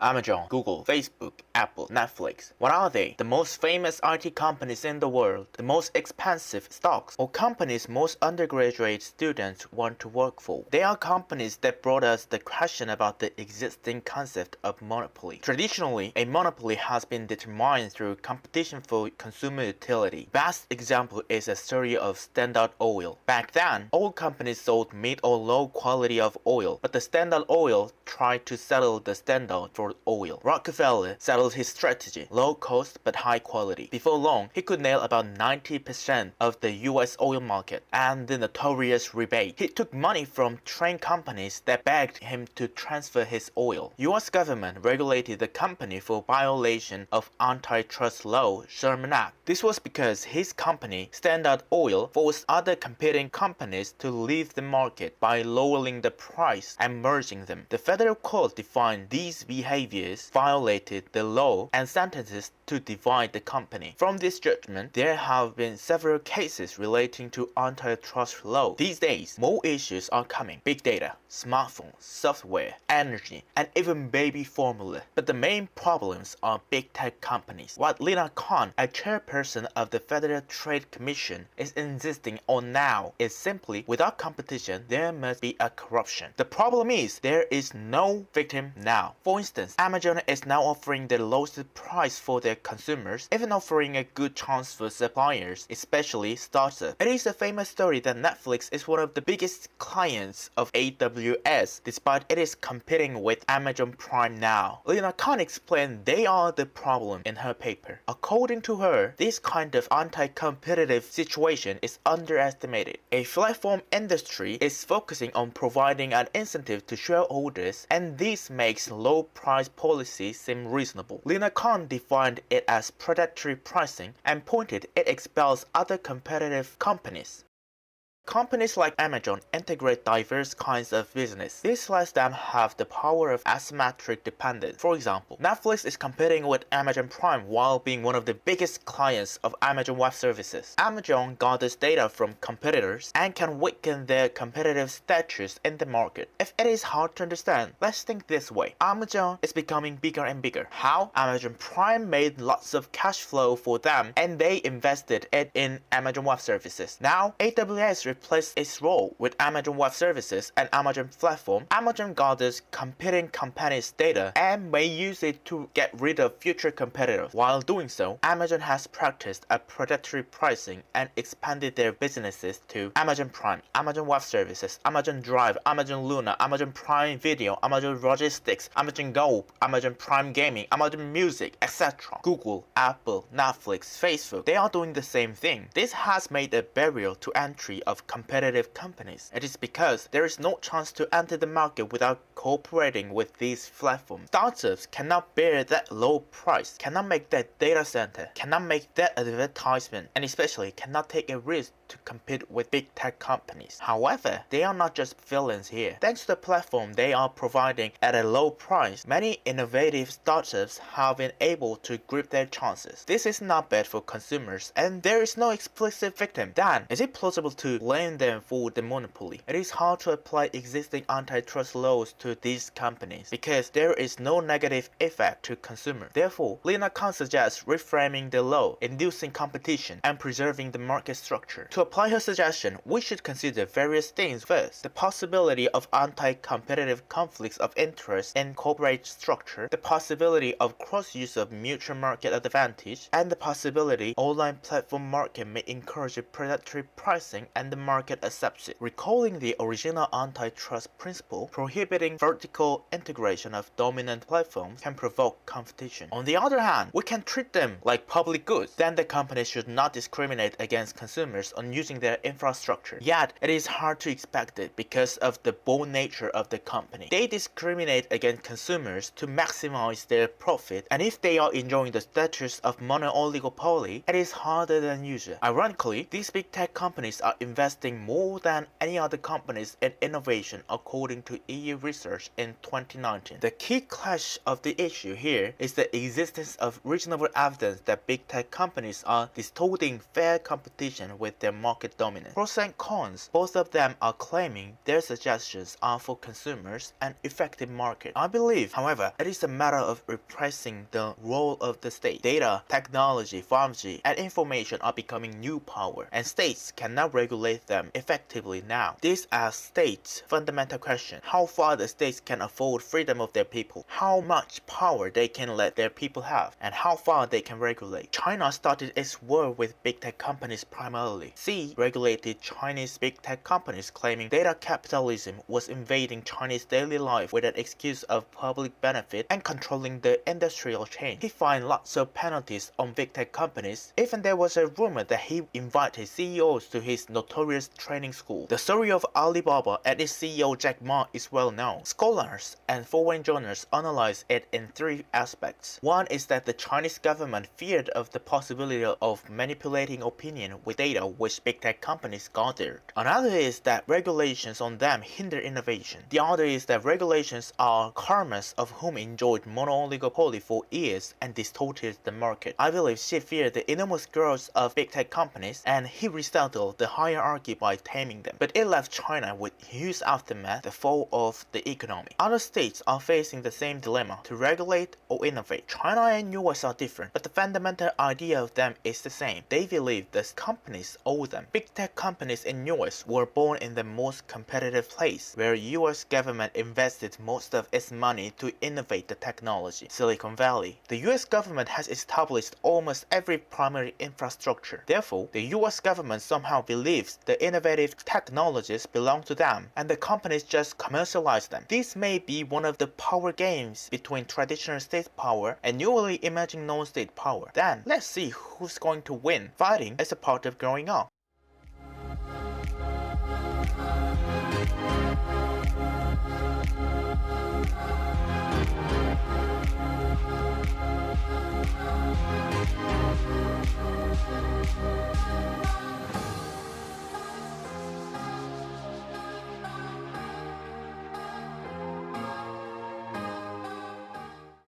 Amazon, Google, Facebook, Apple, Netflix. What are they? The most famous IT companies in the world, the most expensive stocks, or companies most undergraduate students want to work for. They are companies that brought us the question about the existing concept of monopoly. Traditionally, a monopoly has been determined through competition for consumer utility. Best example is the story of Standard Oil. Back then, all companies sold mid or low quality of oil, but the Standard Oil tried to settle the standard for oil. Rockefeller settled his strategy, low cost but high quality. Before long, he could nail about 90% of the US oil market and the notorious rebate. He took money from train companies that begged him to transfer his oil. US government regulated the company for violation of antitrust law, Sherman Act. This was because his company, Standard Oil, forced other competing companies to leave the market by lowering the price and merging them. The federal court defined these behaviors violated the law and sentences to divide the company. From this judgment, there have been several cases relating to antitrust law. These days, more issues are coming. Big data, smartphones, software, energy, and even baby formula. But the main problems are big tech companies. What Lina Khan, a chairperson of the Federal Trade Commission, is insisting on now is simply without competition, there must be a corruption. The problem is there is no victim now. For instance, Amazon is now offering the lowest price for their consumers, even offering a good chance for suppliers, especially startups. It is a famous story that Netflix is one of the biggest clients of AWS, despite it is competing with Amazon Prime now. Lina Khan explained they are the problem in her paper. According to her, this kind of anti-competitive situation is underestimated. A platform industry is focusing on providing an incentive to shareholders, and this makes low price policy seem reasonable. Lina Khan defined it as predatory pricing and pointed it expels other competitive companies. Companies like Amazon integrate diverse kinds of business. This lets them have the power of asymmetric dependence. For example, Netflix is competing with Amazon Prime while being one of the biggest clients of Amazon Web Services. Amazon gathers data from competitors and can weaken their competitive status in the market. If it is hard to understand, let's think this way. Amazon is becoming bigger and bigger. How? Amazon Prime made lots of cash flow for them and they invested it in Amazon Web Services. Now, AWS replaced its role with Amazon Web Services and Amazon platform. Amazon gathers competing companies' data and may use it to get rid of future competitors. While doing so, Amazon has practiced a predatory pricing and expanded their businesses to Amazon Prime, Amazon Web Services, Amazon Drive, Amazon Luna, Amazon Prime Video, Amazon Logistics, Amazon Go, Amazon Prime Gaming, Amazon Music, etc. Google, Apple, Netflix, Facebook, they are doing the same thing. This has made a barrier to entry of competitive companies. It is because there is no chance to enter the market without cooperating with these platforms. Startups cannot bear that low price, cannot make that data center, cannot make that advertisement, and especially cannot take a risk to compete with big tech companies. However, they are not just villains here. Thanks to the platform they are providing at a low price, many innovative startups have been able to grip their chances. This is not bad for consumers, and there is no explicit victim. Then, is it plausible to blame them for the monopoly? It is hard to apply existing antitrust laws to these companies because there is no negative effect to consumers. Therefore, Lina Khan suggests reframing the law, inducing competition, and preserving the market structure. To apply her suggestion, we should consider various things. First, the possibility of anti-competitive conflicts of interest in corporate structure, the possibility of cross-use of mutual market advantage, and the possibility online platform market may encourage predatory pricing and the market accepts it. Recalling the original antitrust principle, prohibiting vertical integration of dominant platforms can provoke competition. On the other hand, we can treat them like public goods. Then the company should not discriminate against consumers on using their infrastructure. Yet, it is hard to expect it because of the bold nature of the company. They discriminate against consumers to maximize their profit, and if they are enjoying the status of mono-oligopoly, it is harder than usual. Ironically, these big tech companies are investing investing more than any other companies in innovation according to EU research in 2019. The key clash of the issue here is the existence of reasonable evidence that big tech companies are distorting fair competition with their market dominance. Pros and cons, both of them are claiming their suggestions are for consumers and effective market. I believe, however, it is a matter of repressing the role of the state. Data, technology, 5G, and information are becoming new power, and states cannot regulate them effectively now. This asks states fundamental question: how far the states can afford freedom of their people, how much power they can let their people have, and how far they can regulate. China started its war with big tech companies primarily. Xi regulated Chinese big tech companies, claiming data capitalism was invading Chinese daily life with an excuse of public benefit and controlling the industrial chain. He fined lots of penalties on big tech companies. Even there was a rumor that he invited CEOs to his notorious training school. The story of Alibaba and its CEO Jack Ma is well known. Scholars and foreign journals analyze it in three aspects. One is that the Chinese government feared of the possibility of manipulating opinion with data which big tech companies gathered. Another is that regulations on them hinder innovation. The other is that regulations are karmas of whom enjoyed mono-oligopoly for years and distorted the market. I believe Xi feared the enormous growth of big tech companies, and he resettled the hierarchy by taming them. But it left China with huge aftermath, the fall of the economy. Other states are facing the same dilemma: to regulate or innovate. China and US are different, but the fundamental idea of them is the same. They believe the companies owe them. Big tech companies in US were born in the most competitive place, where US government invested most of its money to innovate the technology, Silicon Valley. The US government has established almost every primary infrastructure. Therefore, the US government somehow believes the innovative technologies belong to them, and the companies just commercialize them. This may be one of the power games between traditional state power and newly emerging non-state power. Then, let's see who's going to win. Fighting is a part of growing up.